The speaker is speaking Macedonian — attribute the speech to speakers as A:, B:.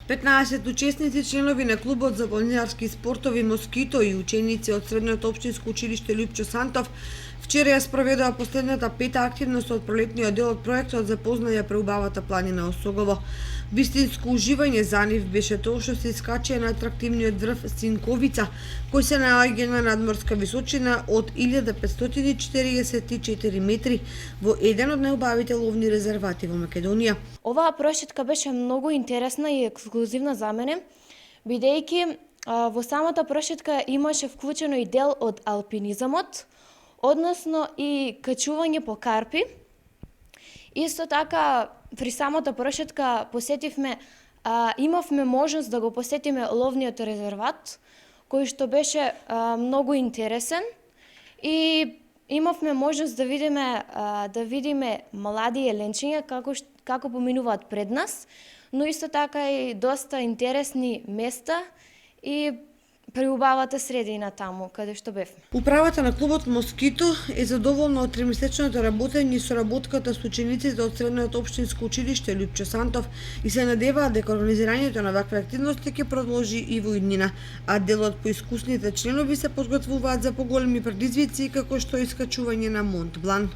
A: 15 учесници, членови на клубот за планинарски спортови Москито и ученици од Средното општинско училиште Лјупчо Сантов вчера ја спроведоа последната пета активност од пролетниот дел од проектот за познаја преубавата планина Осогово. Вистинско уживање за нив беше тоа што се искачија на атрактивниот врв Синковица, кој се наоѓа на надморска височина од 1544 метри во еден од најубавите ловни резервати во Македонија.
B: Оваа прошетка беше многу интересна и ексклузивна за мене, бидејќи во самата прошетка имаше вклучено и дел од алпинизамот, односно и качување по карпи. Исто така, при самата прошетка имавме можност да го посетиме ловниот резерват, кој што беше многу интересен и имавме можност да видиме млади еленчиња како поминуваат пред нас, но исто така и доста интересни места и преубавата средина таму каде што бевме.
A: Управата на клубот Москито е задоволна од тримесечното работење и соработката со учениците од Средното општинско училиште Лјупчо Сантов и се надеваат дека организирањето на вакви активности ќе продолжи и во иднина, а делот поискусните членови се подготвуваат за поголеми предизвици како што искачување на Монт Блан.